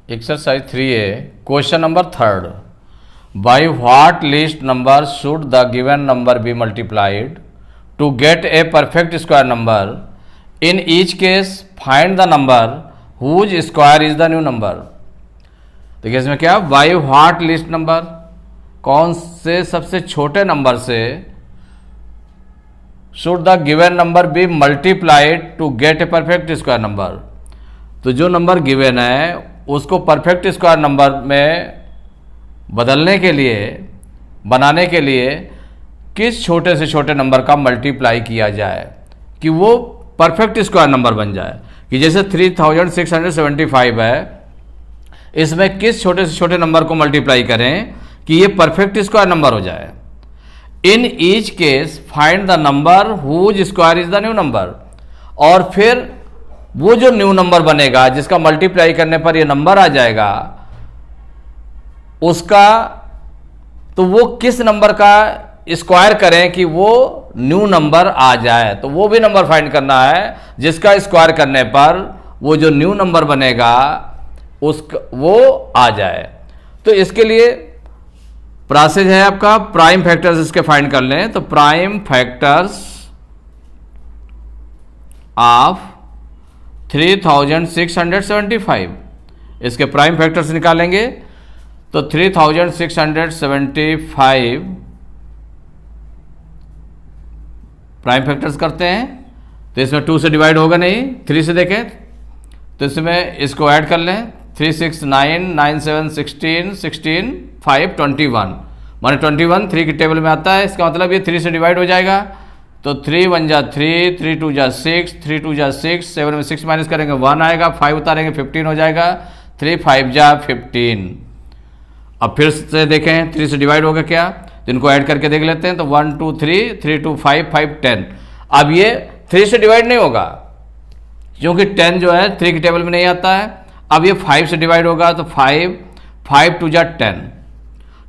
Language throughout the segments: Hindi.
Exercise 3A, question number 3rd. By what least number should the given number be multiplied to get a perfect square number? In each case, find the number whose square is the new number. देखिए इसमें क्या, by what least number, कौन से सबसे छोटे नंबर से should the given number be multiplied to get a perfect square number. तो जो नंबर गिवन है उसको परफेक्ट स्क्वायर नंबर में बदलने के लिए, बनाने के लिए किस छोटे से छोटे नंबर का मल्टीप्लाई किया जाए कि वो परफेक्ट स्क्वायर नंबर बन जाए। कि जैसे 3675 है, इसमें किस छोटे से छोटे नंबर को मल्टीप्लाई करें कि ये परफेक्ट स्क्वायर नंबर हो जाए। In each case find the number whose square is the new number. और फिर वो जो न्यू नंबर बनेगा जिसका मल्टीप्लाई करने पर ये नंबर आ जाएगा, उसका तो वो किस नंबर का स्क्वायर करें कि वो न्यू नंबर आ जाए। तो वो भी नंबर फाइंड करना है जिसका स्क्वायर करने पर वो जो न्यू नंबर बनेगा उसका वो आ जाए। तो इसके लिए प्रोसेस है आपका, प्राइम फैक्टर्स इसके फाइंड कर लें। तो प्राइम फैक्टर्स ऑफ 3675, इसके प्राइम फैक्टर्स निकालेंगे। तो 3675 प्राइम फैक्टर्स करते हैं तो इसमें 2 से डिवाइड होगा नहीं, 3 से देखें तो इसमें इसको ऐड कर लें। 3 6 9 9 7 16 16 5 21, माने 21 3 की टेबल में आता है। इसका मतलब ये 3 से डिवाइड हो जाएगा। तो 3 1 जा 3, 3 2 जा 6, 3 2 जा 6, 7 में 6 माइनस करेंगे 1 आएगा, 5 उतारेंगे 15 हो जाएगा, 3 5 जा 15। अब फिर से देखें 3 से डिवाइड होगा क्या, तो इनको ऐड करके देख लेते हैं। तो 1 2 3, 3 2 5 5 10। अब ये 3 से डिवाइड नहीं होगा क्योंकि 10 जो है 3 की टेबल में नहीं आता है। अब ये 5 से डिवाइड होगा तो 5 5 2 जा 10,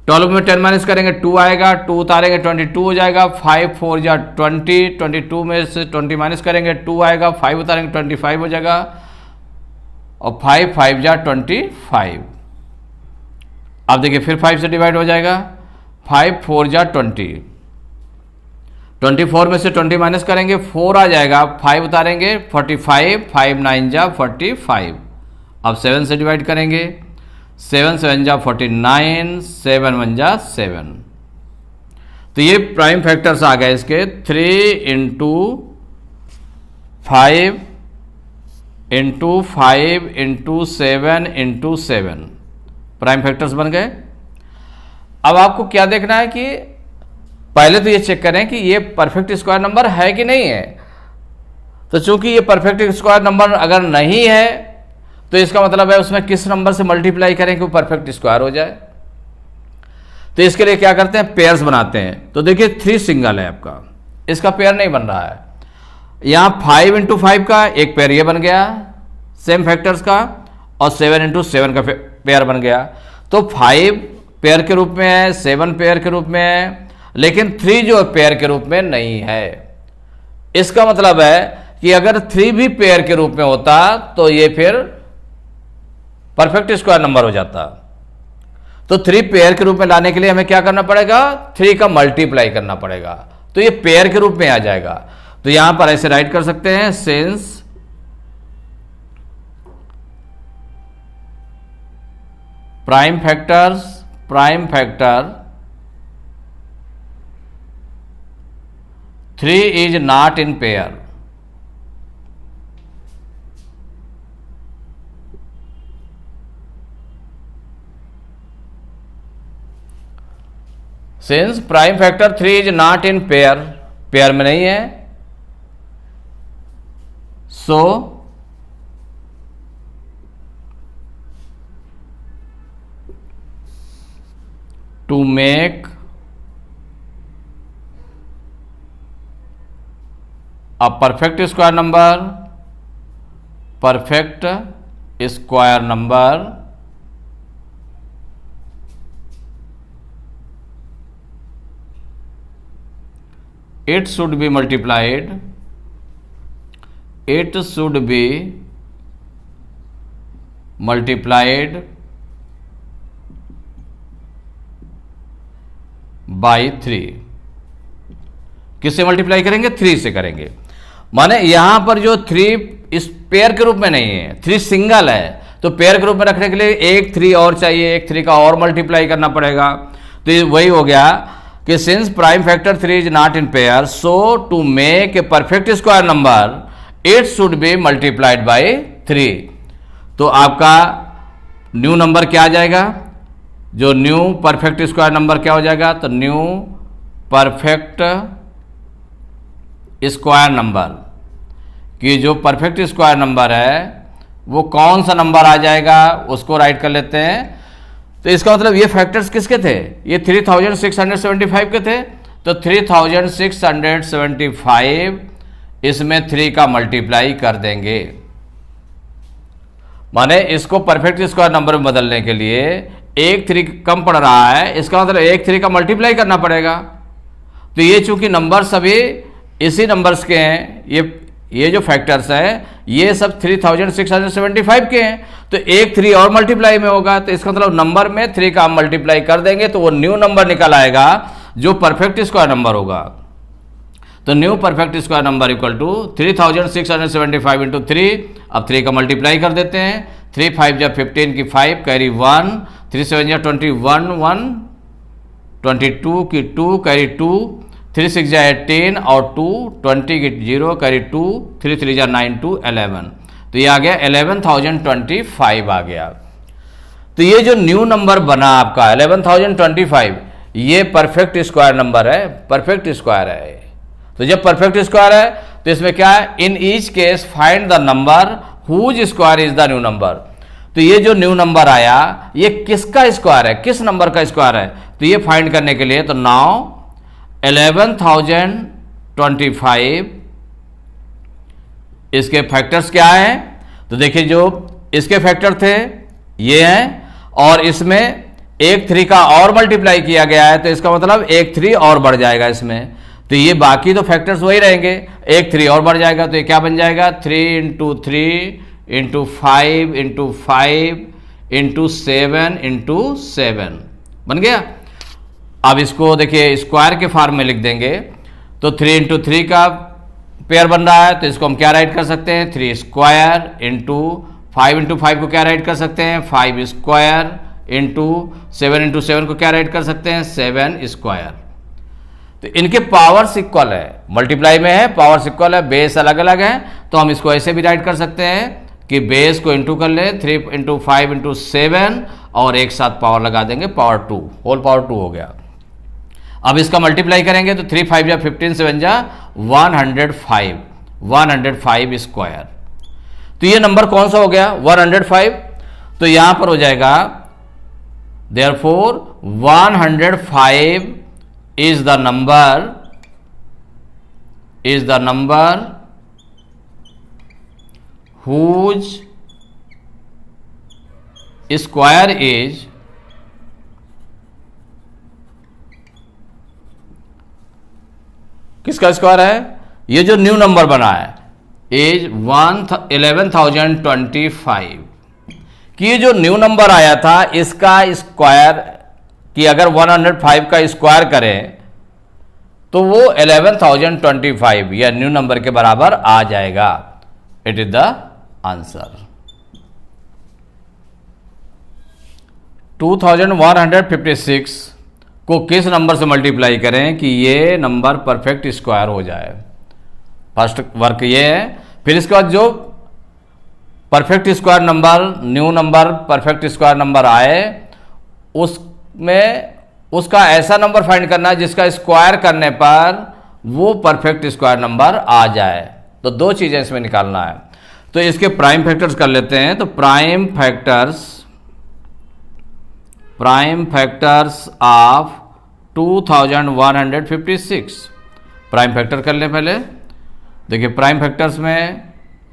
12 में 10 माइनस करेंगे 2 आएगा, 2 उतारेंगे 22 हो जाएगा, 5 4 जा 20, 22 में से 20 माइनस करेंगे 2 आएगा, 5 उतारेंगे 25 हो जाएगा, और 5 5 जा 25। अब देखिए फिर 5 से डिवाइड हो जाएगा, 5 4 जा 20, 24 में से 20 माइनस करेंगे 4 आ जाएगा, 5 उतारेंगे 45, 5 9 जा 45। अब 7 से डिवाइड करेंगे, 7 7 जा 49, 7 1 जा 7। तो ये प्राइम फैक्टर्स आ गए इसके 3 into 5 into 5 into 7 into 7 prime factors बन गए। अब आपको क्या देखना है कि पहले तो ये चेक करें कि ये परफेक्ट स्क्वायर नंबर है कि नहीं है। तो चूंकि ये परफेक्ट स्क्वायर नंबर अगर नहीं है तो इसका मतलब है उसमें किस नंबर से मल्टीप्लाई करें कि वो परफेक्ट स्क्वायर हो जाए। तो इसके लिए क्या करते हैं, पेयर्स बनाते हैं। तो देखिए 3 सिंगल है आपका, इसका पेयर नहीं बन रहा है। यहां 5 इंटू 5 का एक पेयर ये बन गया सेम फैक्टर्स का, और 7 इंटू 7 का पेयर बन गया। तो 5 पेयर के रूप में है, 7 पेयर के रूप में है, लेकिन 3 जो पेयर के रूप में नहीं है। इसका मतलब है कि अगर 3 भी पेयर के रूप में होता तो ये फिर परफेक्ट स्क्वायर नंबर हो जाता। तो 3 पेयर के रूप में लाने के लिए हमें क्या करना पड़ेगा, 3 का मल्टीप्लाई करना पड़ेगा, तो ये पेयर के रूप में आ जाएगा। तो यहां पर ऐसे राइट कर सकते हैं, since prime factor 3 is not in pair. Since prime factor 3 is not in pair, pair में नहीं है, so to make a perfect square number it should be multiplied, it should be multiplied by 3। किससे मल्टीप्लाई करेंगे? 3 से करेंगे। माने यहां पर जो 3 इस पेयर के रूप में नहीं है, 3 सिंगल है, तो पेयर के रूप में रखने के लिए एक 3 और चाहिए, एक 3 का और मल्टीप्लाई करना पड़ेगा। तो ये वही हो गया कि since prime factor 3 is not in pair, so to make a perfect square number it should be multiplied by 3। तो आपका न्यू नंबर क्या आ जाएगा? जो न्यू परफेक्ट स्क्वायर नंबर क्या हो जाएगा? तो न्यू परफेक्ट स्क्वायर नंबर कि जो परफेक्ट स्क्वायर नंबर है वो कौन सा नंबर आ जाएगा, उसको राइट कर लेते हैं। तो इसका मतलब ये फैक्टर्स किसके थे? ये 3675 के थे। तो 3675 इसमें 3 का मल्टीप्लाई कर देंगे। माने इसको परफेक्ट स्क्वायर नंबर में बदलने के लिए एक 3 कम पड़ रहा है, इसका मतलब एक 3 का मल्टीप्लाई करना पड़ेगा। तो ये चूंकि नंबर सभी इसी नंबर्स के हैं, ये जो फैक्टर्स हैं ये सब 3675 के हैं, तो एक 3 और मल्टीप्लाई में होगा। तो इसका मतलब नंबर में 3 का हम मल्टीप्लाई कर देंगे तो वो न्यू नंबर निकल आएगा जो परफेक्ट स्क्वायर नंबर होगा। तो new perfect square number equal to 3675 into 3। अब 3 का मल्टीप्लाई कर देते हैं। 3 5 जा 15 की 5 कैरी 1, 3 7 जा 21 1, 22 की 2 कैरी 2, 3 6 जा 18 और 2, 20 की 0 कैरी 2, 3 3 जा 9 2 11। तो ये आ गया 11,025 आ गया। तो ये जो न्यू नंबर बना आपका 11,025, ये परफेक्ट स्क्वायर नंबर है, परफेक्ट स्क्वायर है। तो जब परफेक्ट स्क्वायर है तो इसमें क्या है? In each case find the number whose square is the new number. तो ये जो न्यू नंबर आया ये किसका स्क्वायर है, किस नंबर का स्क्वायर है? तो ये फाइंड करने के लिए तो नाउ 11,025 इसके फैक्टर्स क्या हैं? तो देखिए जो इसके फैक्टर थे ये हैं, और इसमें एक 3 का और मल्टीप्लाई किया गया है, तो इसका मतलब एक 3 और बढ़ जाएगा इसमें। तो ये बाकी तो फैक्टर्स वही रहेंगे, एक 3 और बढ़ जाएगा। तो ये क्या बन जाएगा? 3 into 3 into 5 into 5 into 7 into 7 बन गया। अब इसको देखिए स्क्वायर के फॉर्म में लिख देंगे। तो 3 इंटू 3 का पेयर बन रहा है, तो इसको हम क्या राइट कर सकते हैं? 3 स्क्वायर इंटू 5 को क्या राइट कर सकते हैं? 5 स्क्वायर इंटू 7 को क्या राइट कर सकते हैं? 7 स्क्वायर। तो इनके पावर्स इक्वल है, मल्टीप्लाई में है, पावर्स इक्वल है, बेस अलग अलग है। तो हम इसको ऐसे भी राइट कर सकते हैं कि बेस को इंटू कर ले 3 इंटू 5 इंटू 7 और एक साथ पावर लगा देंगे, पावर 2, होल पावर 2 हो गया। अब इसका मल्टीप्लाई करेंगे तो 3 5 जा 15 7 जा 105 स्क्वायर। तो ये नंबर कौन सा हो गया? 105। तो यहां पर हो जाएगा therefore 105 is the number whose square is किसका स्क्वायर है? ये जो न्यू नंबर बना है इज 11,025 कि ये जो न्यू नंबर आया था इसका स्क्वायर कि अगर 105 का स्क्वायर करें तो वो 11,025 या न्यू नंबर के बराबर आ जाएगा। It is the answer. 2156 को किस नंबर से मल्टीप्लाई करें कि ये नंबर परफेक्ट स्क्वायर हो जाए? फर्स्ट वर्क ये है। फिर इसके बाद जो perfect square number, new number perfect square number आए उसमें उसका ऐसा नंबर फाइंड करना है जिसका स्क्वायर करने पर वो परफेक्ट स्क्वायर नंबर आ जाए। तो दो चीजें इसमें निकालना है। तो इसके प्राइम फैक्टर्स कर लेते हैं। तो prime factors of 2156 prime factor कर लें पहले। देखिए प्राइम फैक्टर्स में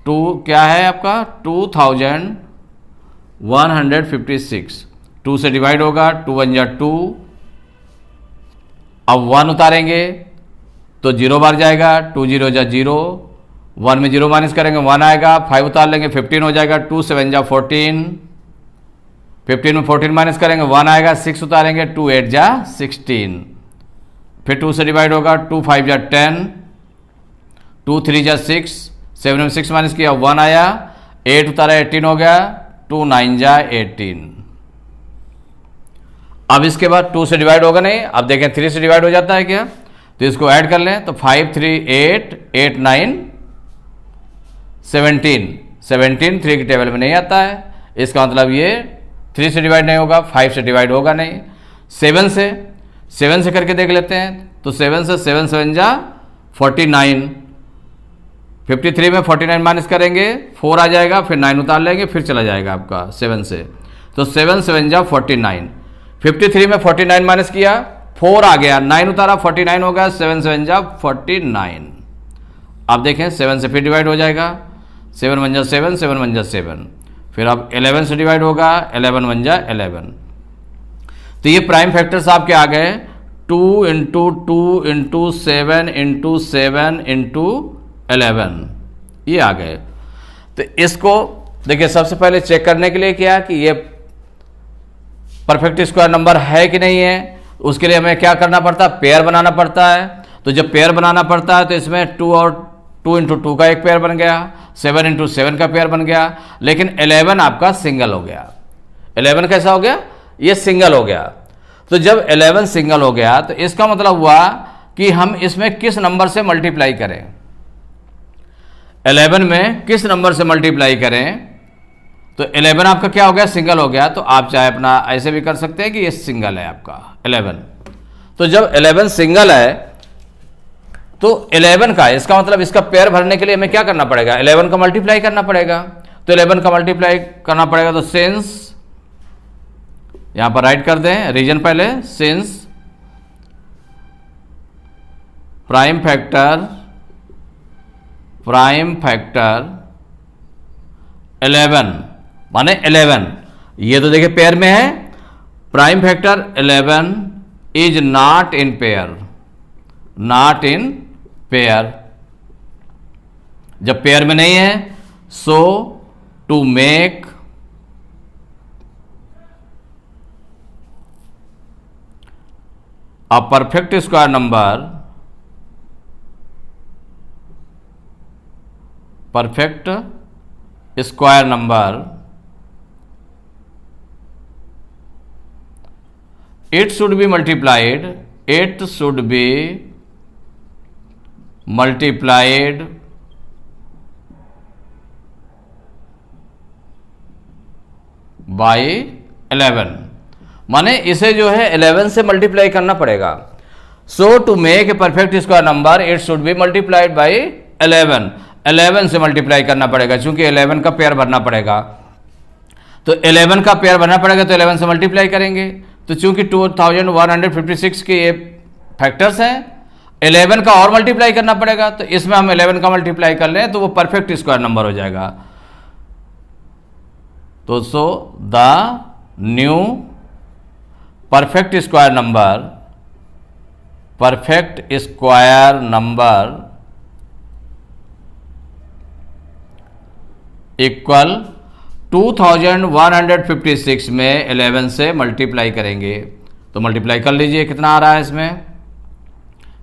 2 क्या है आपका? 2156 2 से डिवाइड होगा, 2 1 जा 2। अब 1 उतारेंगे तो 0 बार जाएगा, 2 0 जा 0, 1 में 0 माइनस करेंगे 1 आएगा, 5 उतार लेंगे 15 हो जाएगा, 2 7 जा 14, 15 में 14 माइनस करेंगे 1 आएगा, 6 उतारेंगे 2 8 जा 16, फिर 2 से डिवाइड होगा 2 5 जा 10, 2 3 जा 6, 7 में 6 माइनस किया 1 आया, 8 उतारा 18 हो गया, 2 9 जा 18। अब इसके बाद 2 से डिवाइड होगा नहीं, अब देखें 3 से डिवाइड हो जाता है क्या, तो इसको ऐड कर लें तो 5 3 8 8 9 17, 17 3 की टेबल में नहीं आता है, इसका मतलब ये 3 से डिवाइड नहीं होगा, 5 से डिवाइड होगा नहीं, 7 से करके देख लेते हैं, तो 7 से 7 7 जा 49, 53 में 49 माइनस करेंगे 4 आ जाएगा, फिर 9 उतार लेंगे, फिर चला जाएगा आपका 7 से, तो 7 7 जा 49, 53 में 49 माइनस किया 4 आ गया, 9 उतारा 49 हो गया, 7 7 जा 49। अब देखें 7 से फिर डिवाइड हो जाएगा, 7 1 जा 7, 7 1 जा 7, फिर अब 11 से डिवाइड होगा, 11 1 जा 11। तो ये प्राइम फैक्टर्स आपके आ गए 2 इंटू 2 इंटू 7 इंटू 7 इंटू 11, ये आ गए। तो इसको देखिए सबसे पहले चेक करने के लिए क्या कि ये परफेक्ट स्क्वायर नंबर है कि नहीं है, उसके लिए हमें क्या करना पड़ता है, पेयर बनाना पड़ता है। तो जब पेयर बनाना पड़ता है तो इसमें 2 और 2 इंटू 2 का एक पेयर बन गया, 7 इंटू 7 का पेयर बन गया, लेकिन 11 आपका सिंगल हो गया। 11 कैसा हो गया, ये सिंगल हो गया। तो जब 11 सिंगल हो गया तो इसका मतलब हुआ कि हम इसमें किस नंबर से मल्टीप्लाई करें, 11 में किस नंबर से मल्टीप्लाई करें। तो 11 आपका क्या हो गया, सिंगल हो गया। तो आप चाहे अपना ऐसे भी कर सकते हैं कि ये सिंगल है आपका 11। तो जब 11 सिंगल है तो 11 का, इसका मतलब इसका पेयर भरने के लिए हमें क्या करना पड़ेगा, 11 का मल्टीप्लाई करना पड़ेगा। तो 11 का मल्टीप्लाई करना पड़ेगा, तो सिंस यहां पर राइट कर दें रीजन पहले, सिंस प्राइम फैक्टर 11 माने 11, ये तो देखिए पेयर में है। Prime factor 11 is not in pair, जब पेयर में नहीं है, so to make a perfect square number, it should be multiplied by 11, माने इसे जो है 11 से मल्टीप्लाई करना पड़ेगा। So to make a perfect square number it should be multiplied by 11 से मल्टीप्लाई करना पड़ेगा, क्योंकि 11 का पेयर भरना पड़ेगा। तो 11 का पेयर भरना पड़ेगा तो 11 से मल्टीप्लाई करेंगे। तो चूंकि 2156 के ये फैक्टर्स हैं, 11 का और मल्टीप्लाई करना पड़ेगा। तो इसमें हम 11 का मल्टीप्लाई कर लें तो वो परफेक्ट स्क्वायर नंबर हो जाएगा। तो so the new perfect square number equal 2156 में 11 से मल्टीप्लाई करेंगे। तो मल्टीप्लाई कर लीजिए, कितना आ रहा है इसमें,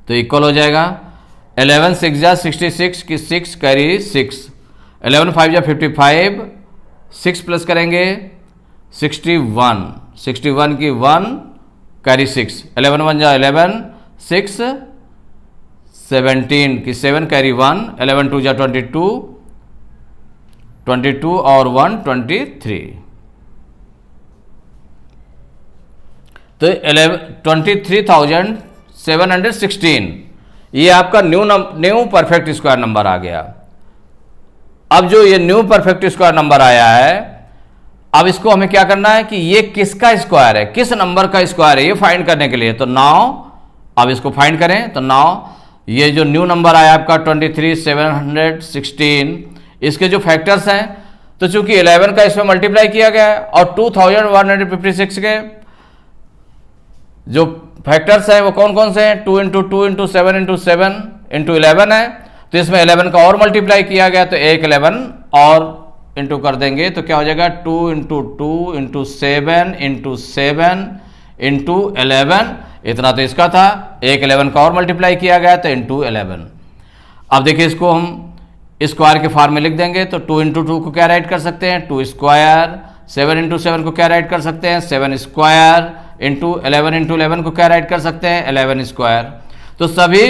तो इक्वल हो जाएगा 11 6 जा 66 की 6 कैरी 6, 11 5 जा 55, 6 प्लस करेंगे 61 की 1 कैरी 6, 11 1 जा 11, 6 17 की 7 कैरी 1, 11 2 जा 22 और 1 23। तो 23,716 ये आपका न्यू परफेक्ट स्क्वायर नंबर आ गया। अब जो ये न्यू परफेक्ट स्क्वायर नंबर आया है, अब इसको हमें क्या करना है कि ये किसका स्क्वायर है, किस नंबर का स्क्वायर है, ये फाइंड करने के लिए। तो नाउ अब इसको फाइंड करें। तो नाउ ये जो न्यू नंबर आया आपका 23,716, इसके जो फैक्टर्स हैं, तो चूंकि 11 का इसमें मल्टीप्लाई किया गया है और 2156 के जो फैक्टर्स हैं वो कौन कौन से हैं, 2 इंटू 2 इंटू 7 इंटू 7 इंटू 11 है। तो इसमें 11 का और मल्टीप्लाई किया गया, तो एक 11 और इंटू कर देंगे तो क्या हो जाएगा 2 इंटू 2 इंटू 7 इंटू 7 इंटू 11, इतना तो इसका था, एक 11 का और मल्टीप्लाई किया गया तो इंटू 11। अब देखिए इसको हम स्क्वायर के फॉर्म में लिख देंगे तो 2 इंटू 2 को क्या राइट कर सकते हैं 2 स्क्वायर, 7 इंटू 7 को क्या राइट कर सकते हैं 7 स्क्वायर, इंटू 11 इंटू 11 को क्या राइट कर सकते हैं 11 स्क्वायर। तो सभी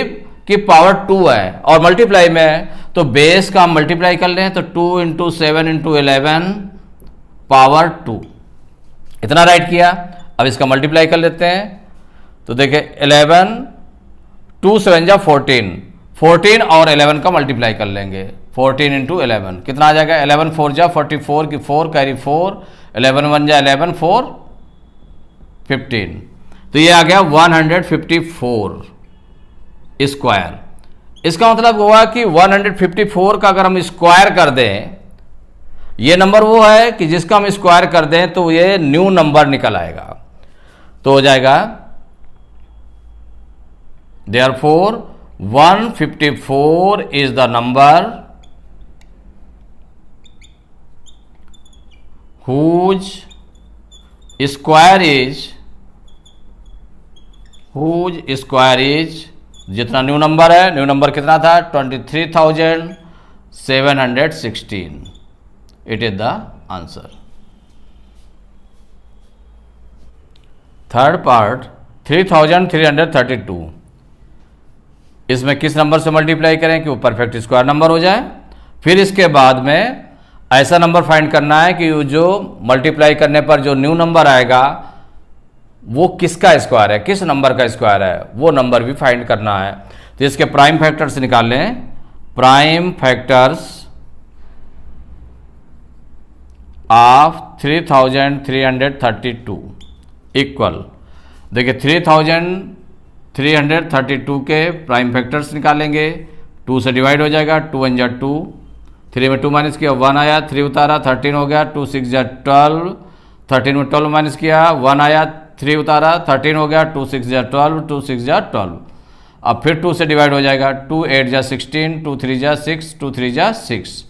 की पावर 2 है और मल्टीप्लाई में है तो बेस का हम मल्टीप्लाई कर लें तो 2 इंटू 7 इंटू 11 पावर 2, इतना राइट किया। अब इसका मल्टीप्लाई कर लेते हैं तो देखिए 11, 2 7 जा 14, 14 और 11 का मल्टीप्लाई कर लेंगे 14 इंटू 11 कितना आ जाएगा 11 4 जा 44 की 4 कैरी 4, 11 1 जा 11 4 15, तो ये आ गया 154 स्क्वायर। इसका मतलब हुआ कि 154 का अगर हम स्क्वायर कर दें, ये नंबर वो है कि जिसका हम स्क्वायर कर दें तो ये न्यू नंबर निकल आएगा, तो हो जाएगा therefore 154 is the number whose square is जितना न्यू नंबर है, न्यू नंबर कितना था 23,716, it is the answer. Third part 3,332, इसमें किस नंबर से मल्टीप्लाई करें कि वो परफेक्ट स्क्वायर नंबर हो जाए। फिर इसके बाद में ऐसा नंबर फाइंड करना है कि जो मल्टीप्लाई करने पर जो न्यू नंबर आएगा वो किसका स्क्वायर है, किस नंबर का स्क्वायर है, वो नंबर भी फाइंड करना है। तो इसके प्राइम फैक्टर्स निकाल लें, प्राइम फैक्टर्स ऑफ 3,332 इक्वल, देखिए 3,332 के प्राइम फैक्टर्स निकालेंगे, 2 से डिवाइड हो जाएगा, 2 1 जा 2, 3 में 2 माइनस किया 1 आया, 3 उतारा 13 हो गया, 2 6 जा 12, 13 में 12 माइनस किया 1 आया, 3 उतारा 13 हो गया, 2 6 जा 12, 2 6 जा 12। अब फिर 2 से डिवाइड हो जाएगा, 2 8 जा 16, 2 3 जा 6, 2 3 जा 6।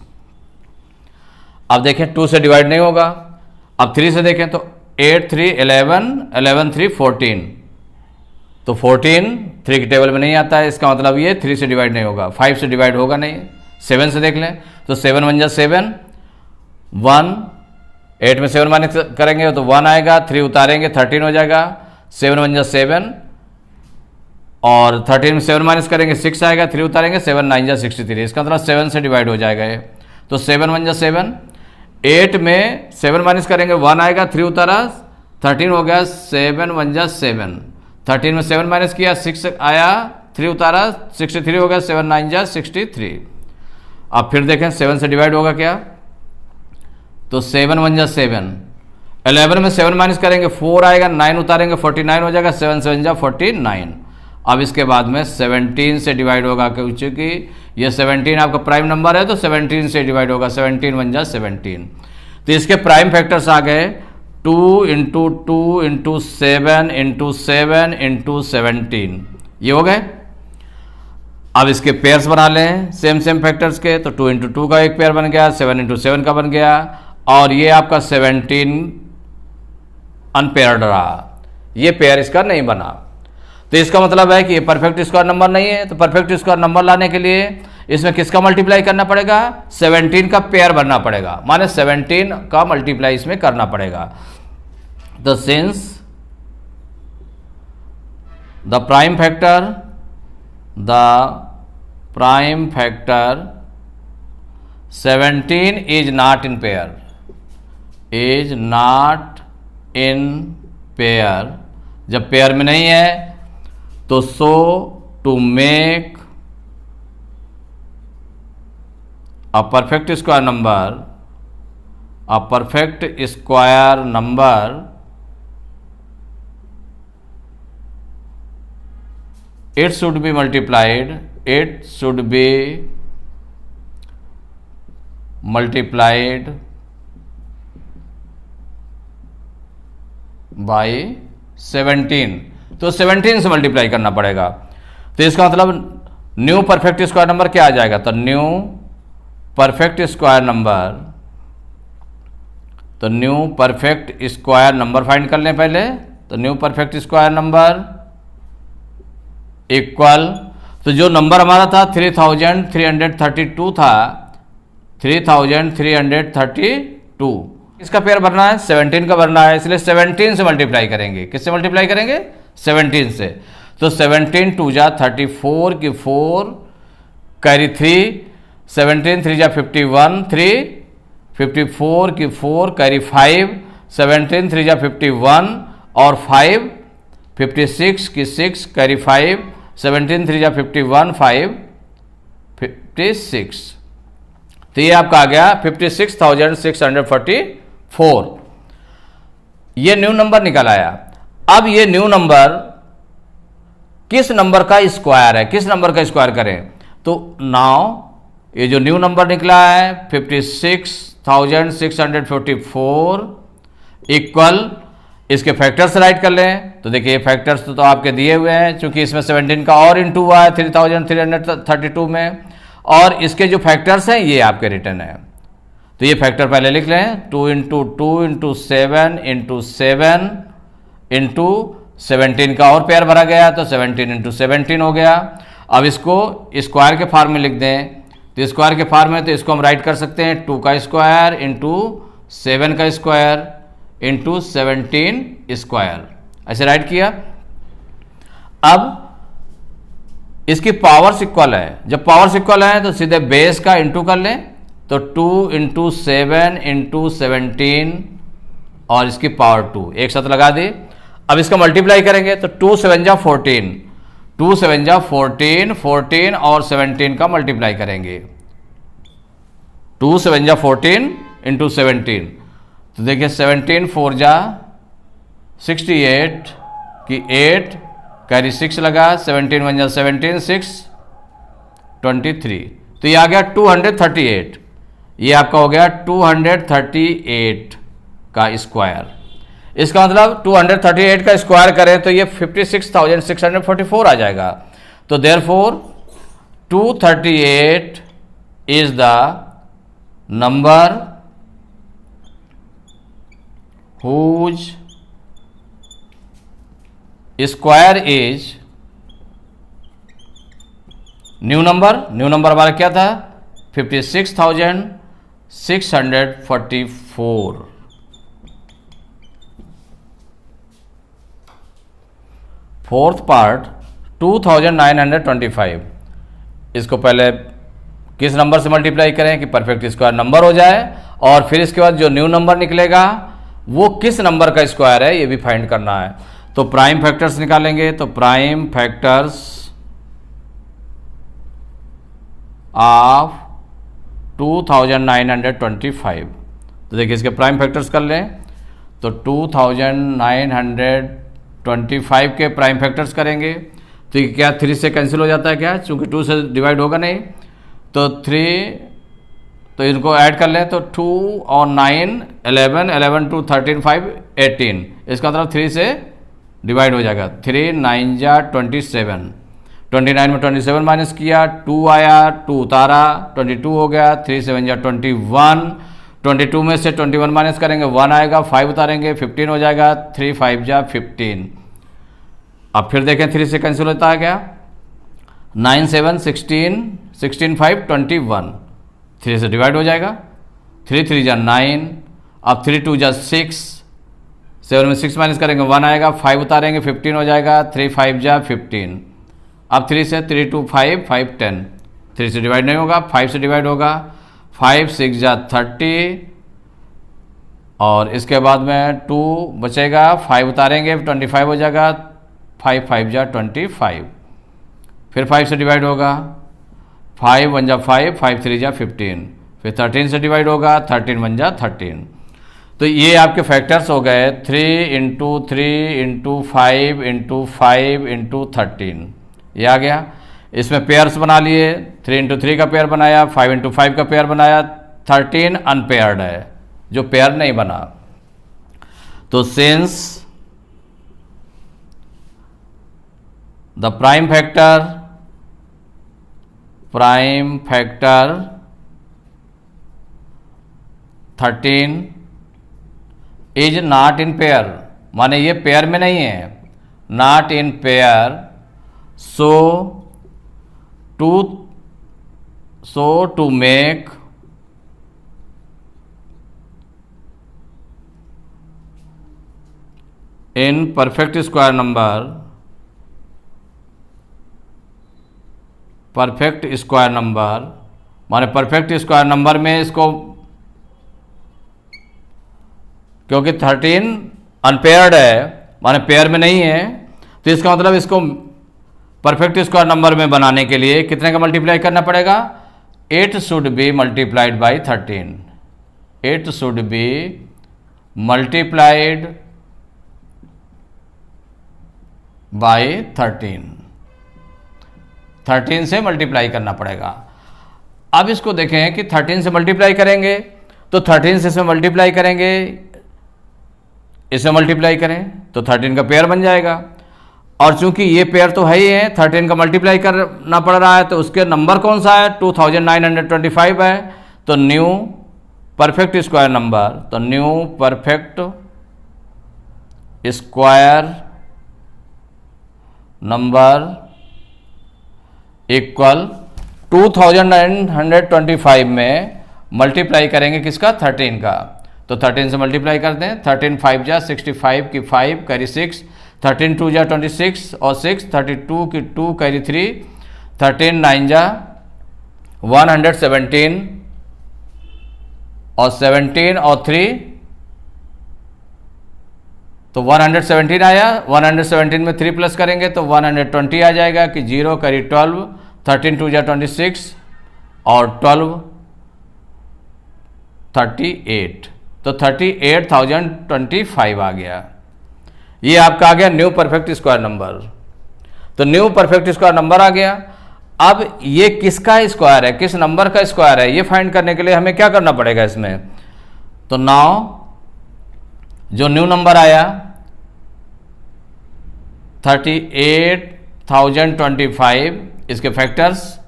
अब देखें 2 से डिवाइड नहीं होगा, अब 3 से देखें तो 8 3 11, 11 3 14, तो 14 3 की टेबल में नहीं आता है, इसका मतलब ये 3 से डिवाइड नहीं होगा, 5 से डिवाइड होगा नहीं। 7 से देख लें तो 7 1 जा 7, 1, 8 में 7 माइनस करेंगे तो 1 आएगा, 3 उतारेंगे 13 हो जाएगा, 7 1 जा 7, और 13 में 7 माइनस करेंगे 6 आएगा, 3 उतारेंगे 7 9 जा 63, इसका मतलब 7 से डिवाइड हो जाएगा ये। तो 7 1 जा 7, 8 में 7 माइनस करेंगे 1 आएगा, 3 उतारा 13 हो गया, 7 1 जा 7, 13 में 7 माइनस किया 6 आया, 3 उतारा 63 हो गया, 7 9 जा 63। अब फिर देखें 7 से डिवाइड होगा क्या, तो 7 1 जा 7, 11 में 7 माइनस करेंगे 4 आएगा, 9 उतारेंगे 49 हो जाएगा, 7 7 जा 49। अब इसके बाद में 17 से डिवाइड होगा क्योंकि ये 17 आपका प्राइम नंबर है तो 17 से डिवाइड होगा, 17 1 जा 17। तो इसके प्राइम फैक्टर्स आ गए 2 इंटू 2 इंटू 7 इंटू 7 इंटू 17, ये हो गए। अब इसके पेयर्स बना लें सेम फैक्टर्स के, तो 2 इंटू 2 का एक पेयर बन गया, 7 इंटू 7 का बन गया, और ये आपका 17 अनपेयर्ड रहा, ये पेयर इसका नहीं बना। तो इसका मतलब है कि ये परफेक्ट स्क्वायर नंबर नहीं है। तो परफेक्ट स्क्वायर नंबर लाने के लिए इसमें किसका मल्टीप्लाई करना पड़ेगा, 17 का पेयर बनना पड़ेगा, माने 17 का मल्टीप्लाई इसमें करना पड़ेगा। तो since the prime factor 17 is not in pair, जब पेयर में नहीं है तो so to make a perfect square number it should be multiplied by 17, तो 17 से मल्टीप्लाई करना पड़ेगा। तो इसका मतलब न्यू परफेक्ट स्क्वायर नंबर क्या आ जाएगा, तो न्यू परफेक्ट स्क्वायर नंबर तो new perfect square number find कर लें पहले। तो new perfect square number equal, तो जो नंबर हमारा था 3332 था, 3332, इसका पेयर भरना है 17 का भरना है, इसलिए 17 से मल्टीप्लाई करेंगे। किससे मल्टीप्लाई करेंगे? 17 से। तो 17 2 जा 34 की 4 कैरी 3, 17 3 जा 51, 3 54 की 4 कैरी 5, 17 3 जा 51 और 5 56 की 6 कैरी 5, 17 3 जा 51 5 56। तो ये आपका आ गया 56,644। ये न्यू नंबर निकल आया। अब ये न्यू नंबर किस नंबर का स्क्वायर है? किस नंबर का स्क्वायर करें? तो नाउ ये जो न्यू नंबर निकला है 56,644 इक्वल, इसके फैक्टर्स राइट कर लें। तो देखिए फैक्टर्स तो आपके दिए हुए हैं, चूंकि इसमें 17 का और इंटू हुआ है 3332 में, और इसके जो फैक्टर्स हैं ये आपके रिटर्न है। तो ये फैक्टर पहले लिख लें, 2 इंटू 2 इंटू 7 इंटू 7 इंटू 17 का और पेयर भरा गया, तो 17 इंटू 17 हो गया। अब इसको स्क्वायर के फॉर्म में लिख दें। तो स्क्वायर के फॉर्म में तो इसको हम राइट कर सकते हैं 2 का स्क्वायर इंटू 7 का स्क्वायर इंटू 17 स्क्वायर, ऐसे राइट किया। अब इसकी पावर्स इक्वल है। जब पावर्स इक्वल है तो सीधे बेस का इंटू कर लें। तो 2 इंटू 7 इंटू 17 और इसकी पावर 2 एक साथ लगा दी। अब इसका मल्टीप्लाई करेंगे तो 2 7 जा 14, 2 7 जा 14, 14 और 17 का मल्टीप्लाई करेंगे। 2 7 जा 14 इंटू 17, तो देखिए 17 4 जा 68 की 8 कैरी 6 लगा, 17 1 जा 17, 6 23, तो ये आ गया 238। ये आपका हो गया 238 का स्क्वायर। इसका मतलब 238 का स्क्वायर करें तो ये 56,644 आ जाएगा। तो therefore 238 is the number whose square is new number हमारा क्या था? 56,644। Fourth part 2,925। इसको पहले किस नंबर से मल्टीप्लाई करें कि परफेक्ट स्क्वायर नंबर हो जाए, और फिर इसके बाद जो न्यू नंबर निकलेगा वो किस नंबर का स्क्वायर है ये भी फाइंड करना है। तो प्राइम फैक्टर्स निकालेंगे। तो प्राइम फैक्टर्स ऑफ 2,925, तो देखिए इसके प्राइम फैक्टर्स कर लें। तो 2,925 के प्राइम फैक्टर्स करेंगे तो ये क्या 3 से कैंसिल हो जाता है क्या? चूंकि 2 से डिवाइड होगा नहीं, तो 3, तो इनको ऐड कर लें। तो 2 और 9 11, 11 2 13 5 18, इसका मतलब 3 से डिवाइड हो जाएगा। 3 9 जा 27, 29 में 27 माइनस किया, 2 आया, 2 उतारा, 22 हो गया। 3 7 जा 21, 22 में से 21 माइनस करेंगे 1 आएगा, 5 उतारेंगे 15 हो जाएगा। 3 5 जा 15। अब फिर देखें 3 से कैंसिल होता है क्या? 9 7 16, 16 5 21, 3 से डिवाइड हो जाएगा। 3 3 जा 9, अब 3 2 जा 6, 7 में 6 माइनस करेंगे 1 आएगा, 5 उतारेंगे 15 हो जाएगा। 3 5 जा 15, अब 3 से 3 2 5 5 10, 3 से डिवाइड नहीं होगा, 5 से डिवाइड होगा। 5 6 जा 30, और इसके बाद में 2 बचेगा, 5 उतारेंगे 25 हो जाएगा। 5 5 जा 25, फिर 5 से डिवाइड होगा। 5 1 जा 5, 5 3 जा 15, फिर 13 से डिवाइड होगा। 13 1 जा 13। तो ये आपके फैक्टर्स हो गए 3 इंटू 3 इंटू 5 इंटू 5 इंटू 13, ये आ गया। इसमें पेयर्स बना लिए, 3 इंटू 3 का पेयर बनाया, 5 इंटू 5 का पेयर बनाया। 13 अनपेयर्ड है, जो पेयर नहीं बना। तो since the prime factor 13 is not in pair, माने ये पेयर में नहीं है, not in pair, so to make in perfect square number, perfect square number माने परफेक्ट स्क्वायर नंबर में इसको, क्योंकि 13 अनपेयर्ड है माने पेयर में नहीं है, तो इसका मतलब इसको परफेक्ट स्क्वायर नंबर में बनाने के लिए कितने का मल्टीप्लाई करना पड़ेगा, 8 should be multiplied by 13, 8 should be multiplied by 13 से मल्टीप्लाई करना पड़ेगा। अब इसको देखें कि 13 से मल्टीप्लाई करेंगे तो 13 से इसमें मल्टीप्लाई करेंगे, इसे मल्टीप्लाई करें तो 13 का पेयर बन जाएगा, और चूंकि ये पेयर तो है ही है, 13 का मल्टीप्लाई करना पड़ रहा है, तो उसके नंबर कौन सा है, 2925 है, तो न्यू परफेक्ट स्क्वायर नंबर, तो new perfect square number equal 2925 में मल्टीप्लाई करेंगे किसका, 13 का, तो 13 से मल्टीप्लाई करते हैं, 13 5 जा 65 की 5 कैरी 6, 13 2 जा 26 और 6, 32 की 2 कैरी 3, 13 9 जा 117 और 17 और 3, तो 117 आया, 117 में 3 प्लस करेंगे तो 120 आ जाएगा कि 0 करी 12, 13 2 जा 26 और 12 38, तो 38,025 आ गया। ये आपका आ गया न्यू परफेक्ट स्क्वायर नंबर। तो न्यू परफेक्ट स्क्वायर नंबर आ गया। अब ये किसका स्क्वायर है, किस नंबर का स्क्वायर है, ये फाइंड करने के लिए हमें क्या करना पड़ेगा इसमें, तो नाउ जो न्यू नंबर आया 38,025, इसके फैक्टर्स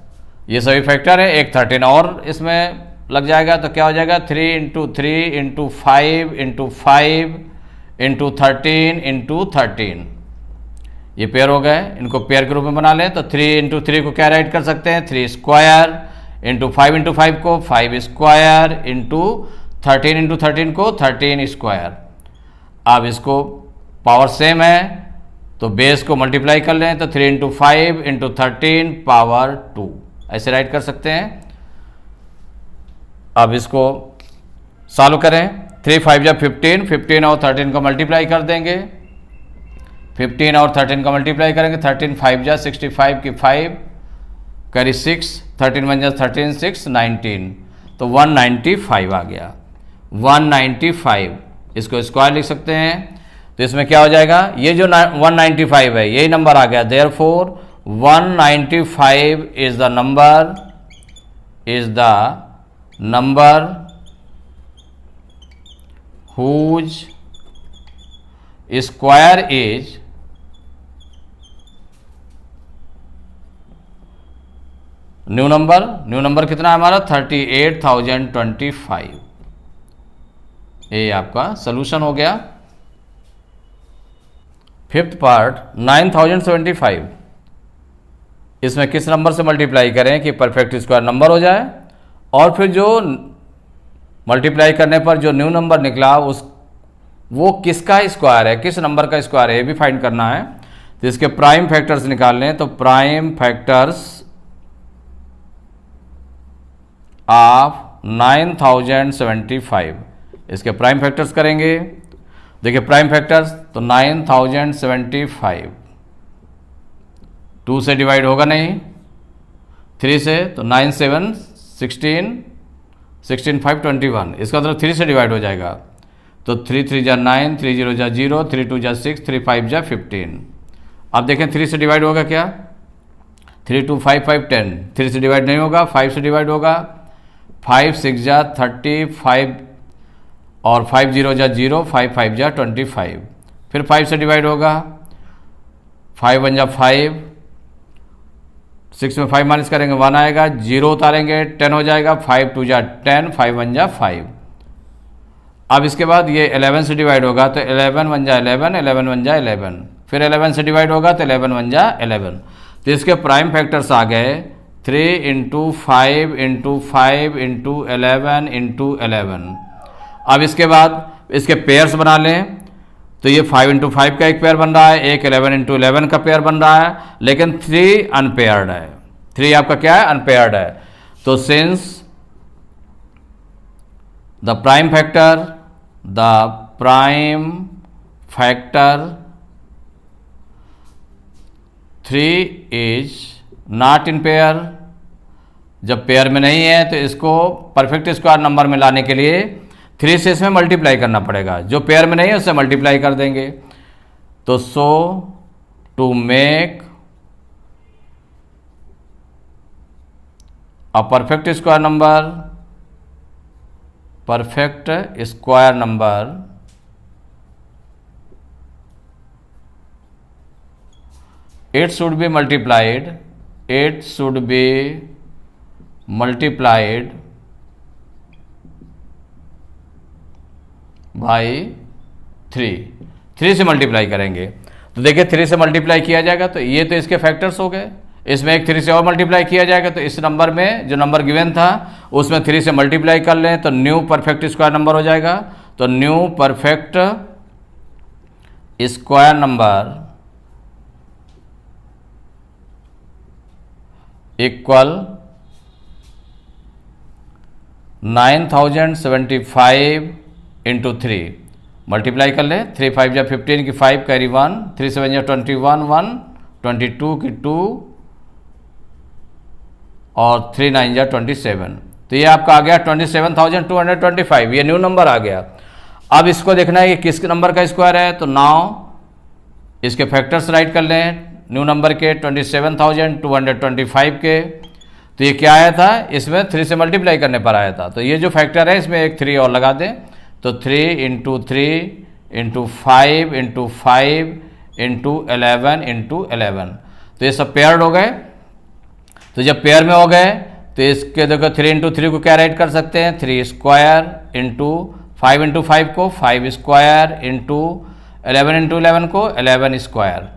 ये सभी फैक्टर है, एक 13 और इसमें लग जाएगा, तो क्या हो जाएगा 3 into 3 into 5 into 5 into 13 into 13, ये पेयर हो गए, इनको पेयर के रूप में बना लें, तो 3 इंटू 3 को क्या राइट कर सकते हैं, 3 स्क्वायर इंटू 5 को 5 स्क्वायर इंटू 13 को 13 स्क्वायर। अब इसको पावर सेम है तो बेस को मल्टीप्लाई कर लें, तो 3 इंटू 5 इंटू 13 पावर 2 ऐसे राइट कर सकते हैं। अब इसको सॉल्व करें, 3 5 जा 15, 15 और 13 को मल्टीप्लाई कर देंगे, 15 और 13 का मल्टीप्लाई करेंगे, 13 5 जा 65 की 5 करी 6, 13 1 जा 13 6 19, तो 195 आ गया, 195 इसको स्क्वायर लिख सकते हैं, तो इसमें क्या हो जाएगा, ये जो 195 है यही नंबर आ गया, therefore 195 is the number whose square is new number कितना है हमारा 38,025। ये आपका सोल्यूशन हो गया। फिफ्थ पार्ट 9,075, इसमें किस नंबर से मल्टीप्लाई करें कि परफेक्ट स्क्वायर नंबर हो जाए, और फिर जो मल्टीप्लाई करने पर जो न्यू नंबर निकला वो किसका स्क्वायर है, किस नंबर का स्क्वायर है, ये भी फाइंड करना है। तो इसके प्राइम फैक्टर्स निकालने हैं, तो प्राइम फैक्टर्स ऑफ 9,075, इसके प्राइम फैक्टर्स करेंगे। देखिए प्राइम फैक्टर्स, तो 9,075 2 से डिवाइड होगा नहीं, 3 से, तो 9 7 16 16 5 21, इसका मतलब 3 से डिवाइड हो जाएगा, तो 3 3 जा 9, 3 0 जा 0, 3 2 जा 6, 3 5 जा 15। अब देखें 3 से डिवाइड होगा क्या, 3 2 5 5 10, 3 से डिवाइड नहीं होगा, 5 से डिवाइड होगा, 5 6 जा 35 और 5 0 जा 0, 5 5 जा 25, फिर 5 से डिवाइड होगा, 5 1 जा 5, 6 में 5 माइनस करेंगे 1 आएगा, 0 उतारेंगे 10 हो जाएगा, 5 2 जा 10, 5 1 जा 5। अब इसके बाद ये 11 से डिवाइड होगा तो 11 वन जा 11, 11 वन जा 11, फिर 11 से डिवाइड होगा तो 11 वन जा 11। तो इसके प्राइम फैक्टर्स आ गए 3 इंटू 5 इंटू 5 इंटू 11 इंटू 11। अब इसके बाद इसके पेयर्स बना लें, तो ये 5 इंटू 5 का एक पेयर बन रहा है, एक 11 इंटू 11 का पेयर बन रहा है, लेकिन 3 अनपेयर्ड है। 3 आपका क्या है? अनपेयर्ड है। तो since the prime factor 3 is not in pair, जब पेयर में नहीं है तो इसको परफेक्ट स्क्वायर नंबर में लाने के लिए 3 से इसमें मल्टीप्लाई करना पड़ेगा, जो पेयर में नहीं है उससे मल्टीप्लाई कर देंगे। तो so to make a perfect square number it should be multiplied by 3 से मल्टीप्लाई करेंगे। तो देखिए 3 से मल्टीप्लाई किया जाएगा तो ये तो इसके फैक्टर्स हो गए, इसमें एक 3 से और मल्टीप्लाई किया जाएगा तो इस नंबर में जो नंबर गिवन था उसमें 3 से मल्टीप्लाई कर लें तो न्यू परफेक्ट स्क्वायर नंबर हो जाएगा। तो new perfect square number equal 9075 into 3, multiply कर ले, 3 5 जा 15 की 5 कैरी 1, 3 7 जा 21 1, 22 की 2 और 3 9 जा 27। तो ये आपका आ गया 27,225, ये न्यू नंबर आ गया। अब इसको देखना है कि किस नंबर का स्क्वायर है, तो नाउ इसके फैक्टर्स राइट कर लें न्यू नंबर के 27,225 के। तो ये क्या आया था? इसमें 3 से मल्टीप्लाई करने पर आया था। तो ये जो फैक्टर है इसमें एक 3 और लगा दें, तो 3 into 3 into 5 into 5 into 11 into 11। तो ये सब पेयर्ड हो गए। तो जब पेयर में हो गए तो इसके देखो 3 इंटू 3 को क्या राइट कर सकते हैं? 3 स्क्वायर इंटू 5 इंटू 5 को 5 स्क्वायर इंटू 11 इंटू 11 को 11 स्क्वायर।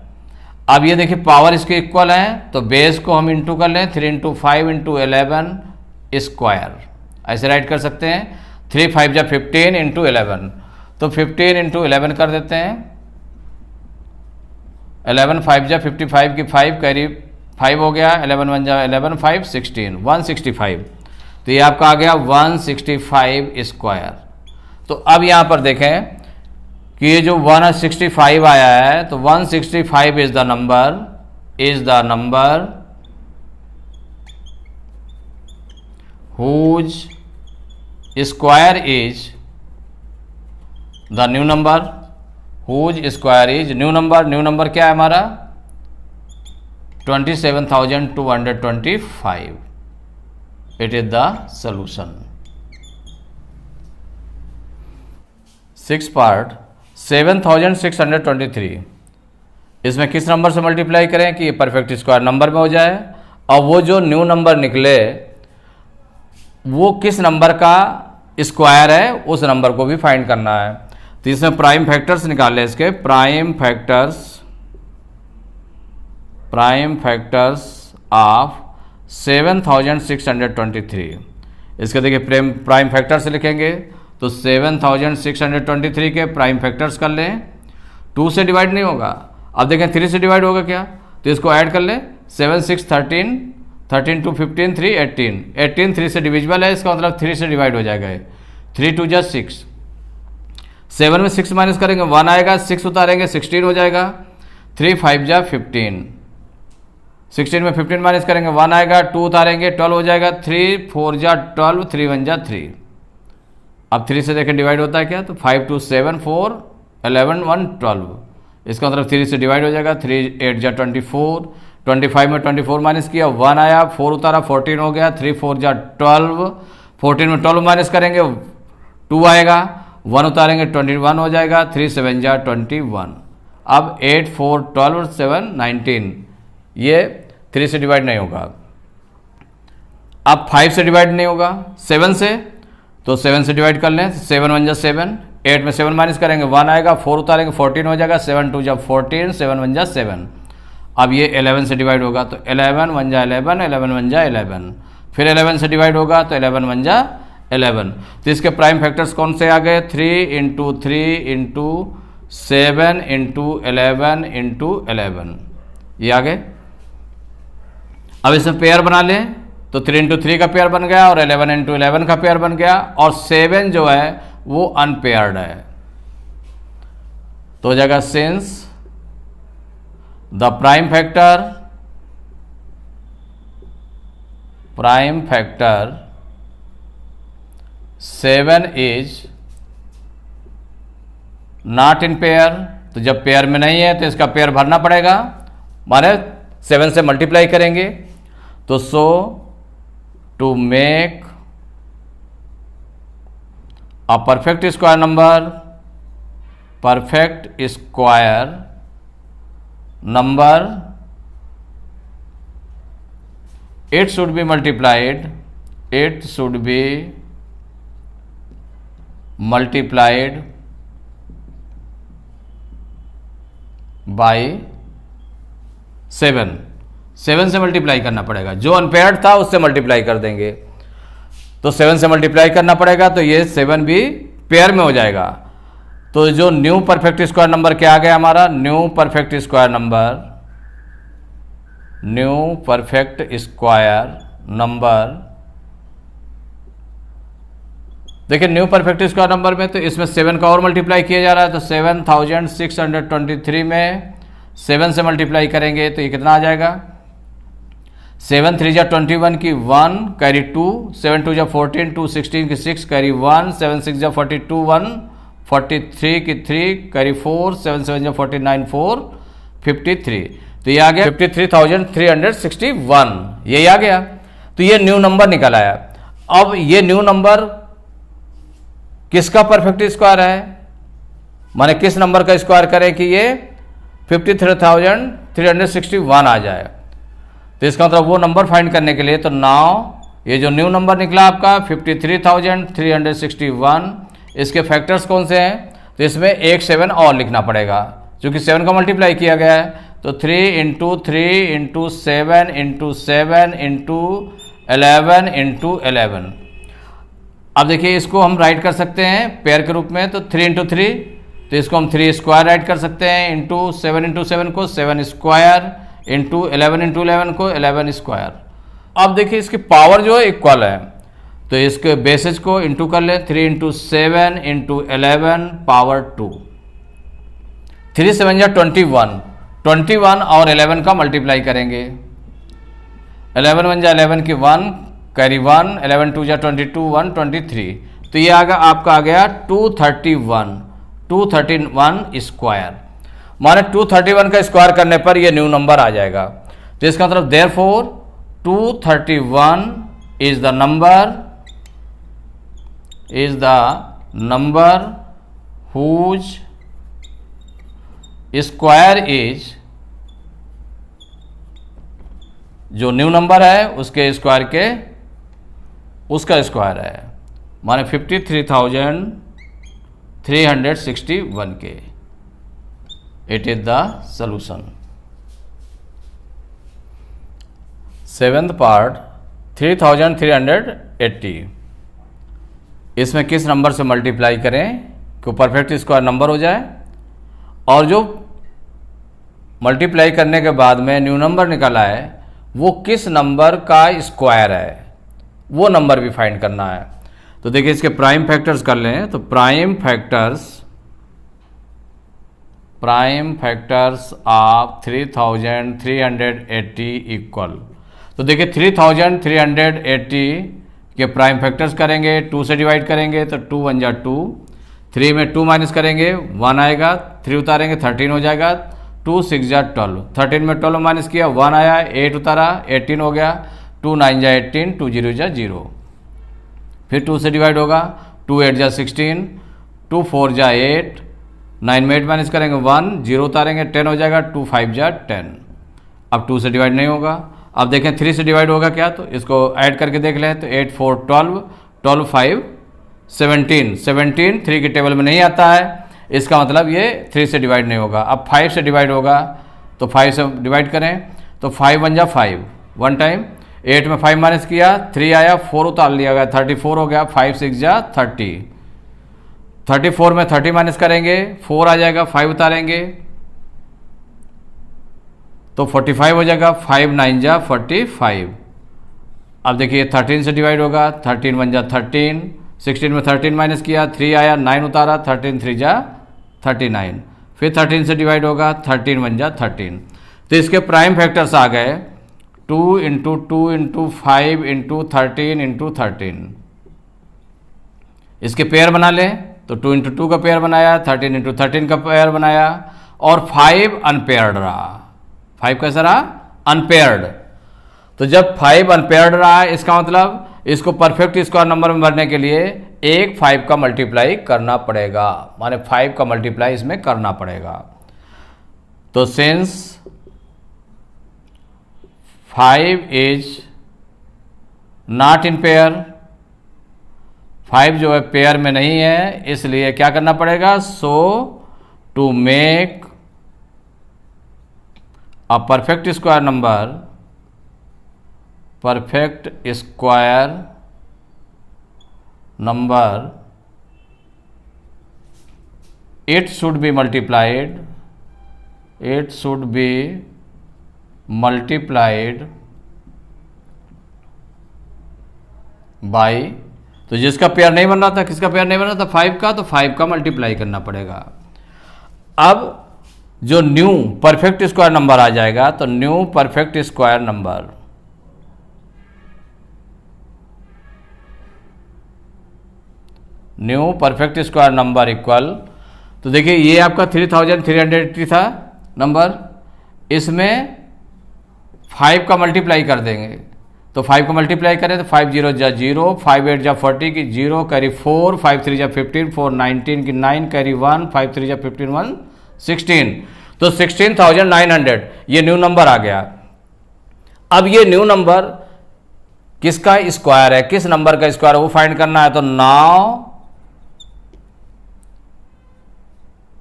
अब ये देखिए पावर इसके इक्वल है तो बेस को हम इंटू कर लें, 3 इंटू 5 इंटू 11 स्क्वायर, ऐसे राइट कर सकते हैं। 3 5 जा 15 इंटू 11, तो 15 इंटू 11 कर देते हैं। 11 5 जा 55 की 5 करीब 5 हो गया, 11 1 जा 11 5 16 165। तो ये आपका आ गया 165 स्क्वायर। तो अब यहाँ पर देखें कि ये जो 165 आया है तो 165 is the number whose square is the new number, whose square is new number क्या है हमारा? 27,225। It is the solution. 6 part 7,623, इसमें किस नंबर से मल्टीप्लाई करें कि ये परफेक्ट स्क्वायर नंबर में हो जाए। और वो जो न्यू नंबर निकले वो किस नंबर का स्क्वायर है उस नंबर को भी फाइंड करना है। तो इसमें प्राइम फैक्टर्स निकाले, इसके प्राइम फैक्टर्स ऑफ 7,623। इसके देखिए प्राइम फैक्टर्स लिखेंगे तो 7,623 के प्राइम फैक्टर्स कर लें। 2 से डिवाइड नहीं होगा, अब देखें 3 से डिवाइड होगा क्या, तो इसको ऐड कर लें। 7 6 13, 13 2 15 3 18, 18 3 से डिविजिबल है, इसका मतलब 3 से डिवाइड हो जाएगा। 3 2 जा 6, 7 में 6 माइनस करेंगे 1 आएगा, 6 उतारेंगे 16 हो जाएगा। 3 5 जा 15, 16 में 15 माइनस करेंगे 1 आएगा, 2 उतारेंगे 12 हो जाएगा। 3 4 जा 12, 3 1 जा 3। अब 3 से देखें डिवाइड होता है क्या, तो 5 2 7 4 11 1 12, इसका मतलब 3 से डिवाइड हो जाएगा। 3 8 जा 24, 25 में 24 माइनस किया 1 आया, 4 उतारा 14 हो गया। 3 4 जा 12, 14 में 12 माइनस करेंगे 2 आएगा, 1 उतारेंगे 21 हो जाएगा। 3 7 जा 21। अब 8 4 12 7 19, ये 3 से डिवाइड नहीं होगा। अब 5 से डिवाइड नहीं होगा, 7 से, तो 7 से डिवाइड कर लें, 7 1 जा 7, 8 में 7 माइनस करेंगे 1 आएगा, 4 उतारेंगे 14 हो जाएगा, 7 2 जा 14, 7 1 जा 7। अब ये 11 से डिवाइड होगा तो 11 1 जा 11, 11 1 जा 11, फिर 11 से डिवाइड होगा तो 11 1 जा 11। तो इसके प्राइम फैक्टर्स कौन से आ गए? 3 इंटू 3 इंटू 7 इंटू 11 इंटू 11, ये आ गए। अब इसमें पेयर बना लें तो 3 इंटू 3 का पेयर बन गया और 11 इंटू 11 का पेयर बन गया, और 7 जो है वो अनपेयर्ड है। तो हो जाएगा since the prime factor 7 is not in pair, तो जब पेयर में नहीं है तो इसका पेयर भरना पड़ेगा, माने 7 से मल्टीप्लाई करेंगे। तो so to make a perfect square number it should be multiplied by 7 से मल्टीप्लाई करना पड़ेगा, जो अनपेयर्ड था उससे मल्टीप्लाई कर देंगे, तो 7 से मल्टीप्लाई करना पड़ेगा, तो ये 7 भी पेयर में हो जाएगा। तो जो न्यू परफेक्ट स्क्वायर नंबर क्या आ गया हमारा? न्यू परफेक्ट स्क्वायर नंबर देखिए, न्यू परफेक्ट स्क्वायर नंबर में तो इसमें 7 का और मल्टीप्लाई किया जा रहा है, तो 7623 में 7 से मल्टीप्लाई करेंगे तो ये कितना आ जाएगा? 7 3 जा 21 की 1 कैरी 2, 7 2 जा 14, 2 16 की 6 कैरी 1, 7 6 जा 42 1, 43 की 3 कैरी 4, 7 7 जा 49 4 53, तो ये आ गया 53,361, यही आ गया। तो ये न्यू नंबर निकल आया। अब ये न्यू नंबर किसका परफेक्ट स्क्वायर है, माने किस नंबर का स्क्वायर करें कि ये 53,361 आ जाए। तो इसका मतलब वो नंबर फाइंड करने के लिए, तो नाउ ये जो न्यू नंबर निकला आपका 53,361, इसके फैक्टर्स कौन से हैं? तो इसमें एक 7 और लिखना पड़ेगा, क्योंकि 7 का मल्टीप्लाई किया गया है। तो 3 into 3 into 7 into 7 into 11 into 11। अब देखिए, इसको हम राइट कर सकते हैं पेयर के रूप में, तो 3 इंटू 3, तो इसको हम 3 स्क्वायर राइट कर सकते हैं, इंटू 7 को 7 स्क्वायर, इंटू 11 को 11 स्क्वायर। अब देखिए, इसकी पावर जो है इक्वल है, तो इसके बेसिस को इंटू कर लें, 3 इंटू 7 इंटू 11 पावर 2, 3 7 जा 21 और 11 का मल्टीप्लाई करेंगे, 11 1 जा 11 की 1 कैरी 1, 11 2 जा 22 1 23, तो ये आपका आ गया 231 स्क्वायर, माने 231 का स्क्वायर करने पर ये न्यू नंबर आ जाएगा। तो इसका मतलब therefore 231 is the number whose square is, जो न्यू नंबर है उसके स्क्वायर के उसका स्क्वायर है, माने 53,361 के। It is the solution. 7th part 3,380, इसमें किस नंबर से मल्टीप्लाई करें कि परफेक्ट स्क्वायर नंबर हो जाए, और जो मल्टीप्लाई करने के बाद में न्यू नंबर निकला है वो किस नंबर का स्क्वायर है, वो नंबर भी फाइंड करना है। तो देखिए, इसके प्राइम फैक्टर्स कर लें, तो प्राइम फैक्टर्स ऑफ 3,380 इक्वल, तो देखिए 3,380 के प्राइम फैक्टर्स करेंगे, 2 से डिवाइड करेंगे तो 2 1 जा 2, 3 में 2 माइनस करेंगे 1 आएगा, 3 उतारेंगे 13 हो जाएगा, 2 6 जा 12, 13 में 12 माइनस किया 1 आया, 8 उतारा 18 हो गया, 2 9 जा 18, 2 0 जा 0, फिर 2 से डिवाइड होगा, 2 8 जा 16, 2 4 जा 8, 9 में 8 माइनस करेंगे 1, 0 उतारेंगे 10 हो जाएगा, 2 5 जा 10। अब 2 से डिवाइड नहीं होगा, अब देखें 3 से डिवाइड होगा क्या, तो इसको ऐड करके देख लें, तो 8 4 12, 12 5 17, 17 3 के टेबल में नहीं आता है, इसका मतलब ये 3 से डिवाइड नहीं होगा। अब 5 से डिवाइड होगा तो 5 से डिवाइड करें तो 5 1 जा 5 वन टाइम, 8 में 5 माइनस किया 3 आया, 4 उतार लिया गया 34 हो गया, 5 6 जा 30, 34 में 30 माइनस करेंगे 4 आ जाएगा, 5 उतारेंगे तो 45 हो जाएगा, 5 9 जा 45। अब देखिए 13 से डिवाइड होगा, 13 1 जा 13, 16 में 13 माइनस किया 3 आया, 9 उतारा, 13 3 जा 39, फिर 13 से डिवाइड होगा, 13 1 जा 13। तो इसके प्राइम फैक्टर्स आ गए 2 इंटू 2 इंटू 5 इंटू 13 इंटू 13। इसके पेयर बना लें तो 2 इंटू 2 का पेयर बनाया, 13 इंटू 13 का पेयर बनाया, और 5 अनपेयर्ड रहा। 5 कैसा रहा? अनपेयर्ड। तो जब 5 अनपेयर्ड रहा, इसका मतलब इसको परफेक्ट स्क्वायर नंबर में भरने के लिए एक 5 का मल्टीप्लाई करना पड़ेगा, माने 5 का मल्टीप्लाई इसमें करना पड़ेगा। तो since 5 is not in pair, 5 जो है पेयर में नहीं है, इसलिए क्या करना पड़ेगा? So to make a perfect square number, perfect square number, it should be multiplied, it should be multiplied by, तो जिसका पेयर नहीं बन रहा था, किसका पेयर नहीं बन रहा था? 5 का, तो 5 का मल्टीप्लाई करना पड़ेगा। अब जो न्यू परफेक्ट स्क्वायर नंबर आ जाएगा, तो new perfect square number, new perfect square number equal, तो देखिए ये आपका 3380 था नंबर, इसमें 5 का मल्टीप्लाई कर देंगे, तो 5 का मल्टीप्लाई करें तो 5 0 जा 0, 5 8 जा 40 की 0 कैरी 4, 5 3 जा 15, 4 19 की 9 कैरी 1, 5 3 जा 15 1 16, तो 16,900 ये न्यू नंबर आ गया। अब ये न्यू नंबर किसका स्क्वायर है, किस नंबर का स्क्वायर है वो फाइंड करना है। तो नाउ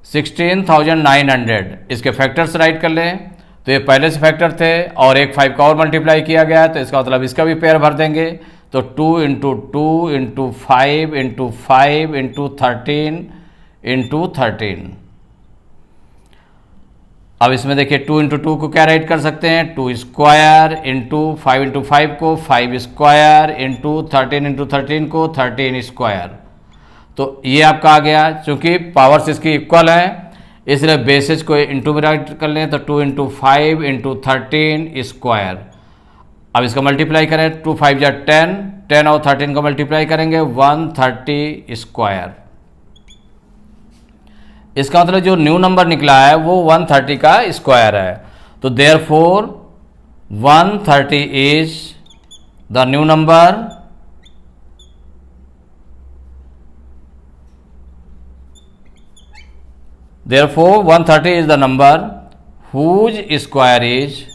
16,900 इसके फैक्टर्स राइट कर लें, तो ये पहले से फैक्टर थे और एक 5 का और मल्टीप्लाई किया गया है, तो इसका मतलब इसका भी पेयर भर देंगे, तो 2 into 2 into 5 into 5 into 13 into 13। अब इसमें देखिए 2 इंटू 2 को क्या राइट कर सकते हैं? 2 स्क्वायर इंटू 5 इंटू 5 को 5 स्क्वायर इंटू 13 इंटू 13 को 13 स्क्वायर। तो ये आपका आ गया, चूंकि पावर्स इसकी इक्वल है इसलिए बेसिस को इंटू में राइट कर लें, तो 2 इंटू 5 इंटू 13 स्क्वायर। अब इसका मल्टीप्लाई करें, 2 5 जा 10, 10 और 13 का मल्टीप्लाई करेंगे 130 स्क्वायर। इसका मतलब जो न्यू नंबर निकला है वो 130 का स्क्वायर है, तो therefore 130 is the new number, therefore 130 is the number whose square is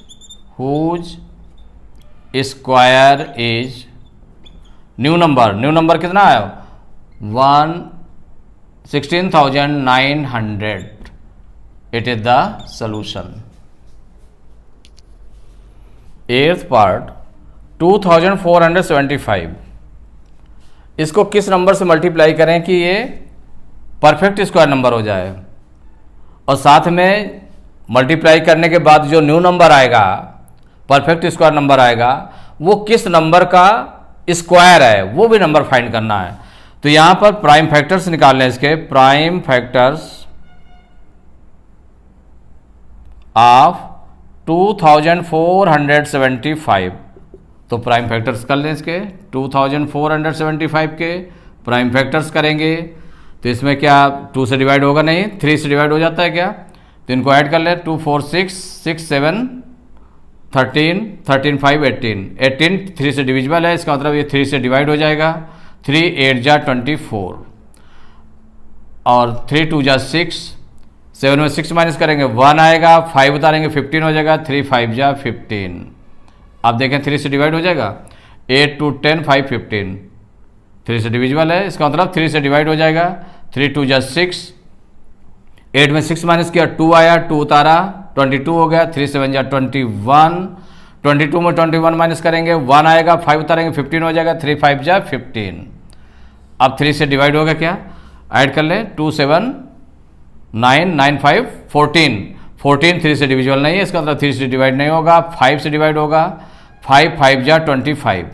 new number कितना है? 16,900। It is the solution. 8th part 2475, इसको किस नंबर से मल्टीप्लाई करें कि ये परफेक्ट स्क्वायर नंबर हो जाए, और साथ में मल्टीप्लाई करने के बाद जो न्यू नंबर आएगा, परफेक्ट स्क्वायर नंबर आएगा, वो किस नंबर का स्क्वायर है वो भी नंबर फाइंड करना है। तो यहां पर प्राइम फैक्टर्स निकालने, इसके प्राइम फैक्टर्स ऑफ 2475, तो प्राइम फैक्टर्स कर लें इसके 2475 के प्राइम फैक्टर्स करेंगे, तो इसमें क्या 2 से डिवाइड होगा नहीं, 3 से डिवाइड हो जाता है क्या, तो इनको ऐड कर लें, 2 4 6 6 7 13 13 5 18, 18 3 से डिविजिबल है, इसका मतलब ये 3 से डिवाइड हो जाएगा, 3 8 जा 24 और 3 2 जा 6, 7 में 6 माइनस करेंगे 1 आएगा, 5 उतारेंगे 15 हो जाएगा, 3 5 जा 15। आप देखें 3 से डिवाइड हो जाएगा, 8 2 10 5 15, 3 से डिविजिबल है, इसका मतलब 3 से डिवाइड हो जाएगा। 3 2 जा 6, 8 में 6 माइनस किया 2 आया, 2 उतारा 22 हो गया। 3 7 जा 21, 22 में 21 माइनस करेंगे 1 आएगा, 5 उतारेंगे 15 हो जाएगा। 3 5 जा 15। अब 3 से डिवाइड होगा क्या, ऐड कर ले 2 7 9 9 5 14, 14 3 से डिविजिबल नहीं है, इसका मतलब 3 से डिवाइड नहीं होगा, 5 से डिवाइड होगा। 5 5 जा 25,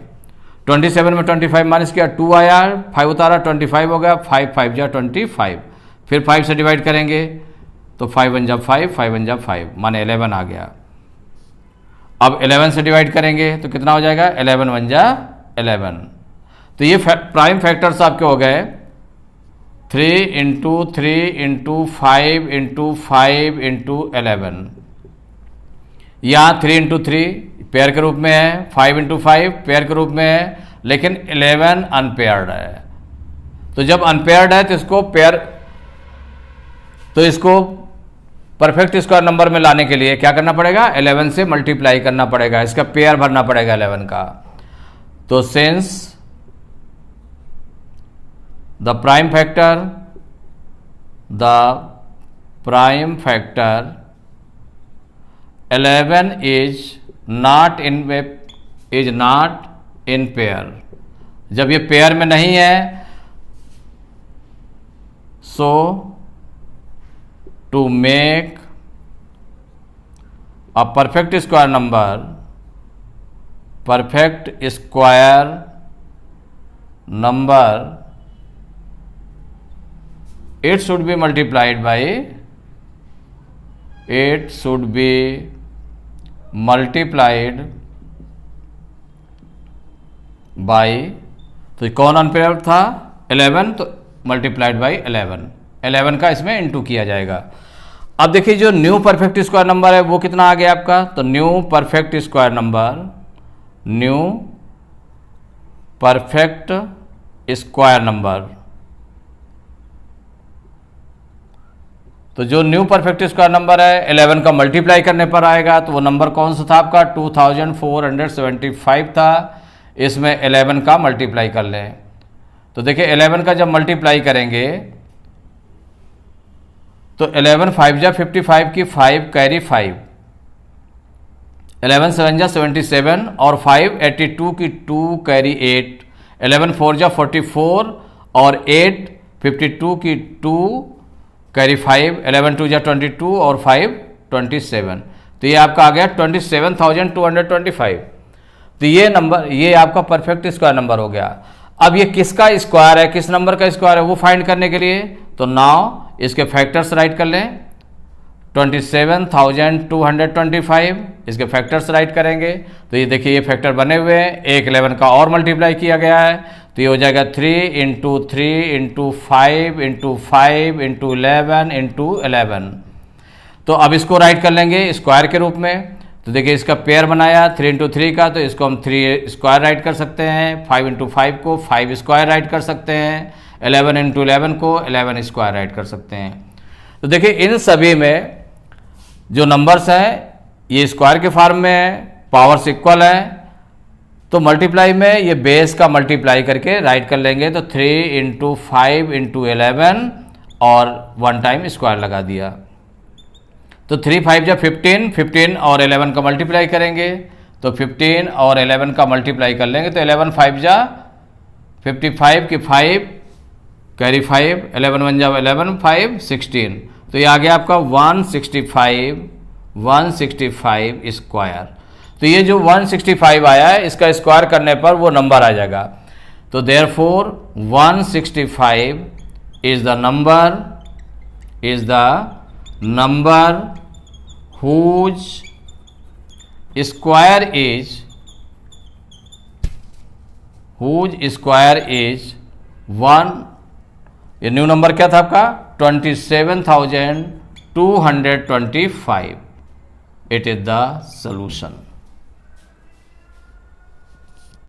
27 में 25 माइनस किया 2 आया, 5 उतारा 25 हो गया। 5 5 जा 25, फिर 5 से डिवाइड करेंगे तो 5 1 जा 5, 5 1 जा 5, माने 11 आ गया। अब 11 से डिवाइड करेंगे तो कितना हो जाएगा, 11 1 जा 11। तो ये प्राइम फैक्टर्स आपके हो गए 3 इंटू 3 इंटू 5 इंटू 5 इंटू 11। यहाँ 3 इंटू 3 पेयर के रूप में है, 5 इंटू 5 पेयर के रूप में है, लेकिन 11 अनपेयर्ड है। तो जब अनपेयर्ड है तो इसको परफेक्ट स्क्वायर नंबर में लाने के लिए क्या करना पड़ेगा, 11 से मल्टीप्लाई करना पड़ेगा, इसका पेयर भरना पड़ेगा 11 का। तो since the prime factor 11 is not in pair। जब ये पेयर में नहीं है, so to make a perfect square number it should be multiplied by तो कौन अनपेयर था, 11, तो मल्टीप्लाइड बाई 11 का इसमें इंटू किया जाएगा। अब देखिए जो न्यू परफेक्ट स्क्वायर नंबर है वो कितना आ गया आपका, तो न्यू परफेक्ट स्क्वायर नंबर तो जो न्यू परफेक्ट स्क्वायर नंबर है 11 का मल्टीप्लाई करने पर आएगा। तो वो नंबर कौन सा था आपका, 2475 था। इसमें 11 का मल्टीप्लाई कर लें तो देखिए 11 का जब मल्टीप्लाई करेंगे तो 11 5 जा 55 की 5 कैरी 5, 11 7 जा 77 और 5 82 की 2 कैरी 8, 11 4 जा 44 और 8 52 की 2 कैरी 5, 11 2 जा 22 और 5 27। तो ये आपका आ गया 27,225। तो ये नंबर, ये आपका परफेक्ट स्क्वायर नंबर हो गया। अब ये किसका स्क्वायर है, किस नंबर का स्क्वायर है वो फाइंड करने के लिए तो नाउ इसके फैक्टर्स राइट कर लें। 27,225 इसके फैक्टर्स राइट करेंगे तो ये देखिए ये फैक्टर बने हुए हैं, एक 11 का और मल्टीप्लाई किया गया है तो ये हो जाएगा 3 into 3 into 5 into 5 into 11 into 11। तो अब इसको राइट कर लेंगे स्क्वायर के रूप में। तो देखिए इसका पेयर बनाया 3 इंटू 3 का, तो इसको हम 3 स्क्वायर राइट कर सकते हैं, 5 इंटू 5 को 5 स्क्वायर राइट कर सकते हैं, 11 इंटू 11 को 11 स्क्वायर राइट कर सकते हैं। तो देखिए इन सभी में जो नंबर्स हैं ये स्क्वायर के फॉर्म में है, पावर्स इक्वल है, तो मल्टीप्लाई में ये बेस का मल्टीप्लाई करके राइट कर लेंगे। तो 3 इंटू 5 इंटू 11 और 1 टाइम स्क्वायर लगा दिया। तो 3 5 जा 15, 15 और 11 का मल्टीप्लाई करेंगे तो 15 और 11 का मल्टीप्लाई कर लेंगे तो 11 5 जा 55 की 5 कैरी 5, 11 1 जा 11 5 16। तो ये आ गया आपका 165 स्क्वायर। तो ये जो 165 आया है इसका स्क्वायर करने पर वो नंबर आ जाएगा। तो therefore 165 is the number whose square is 1। ये न्यू नंबर क्या था आपका 27,225। It is the solution.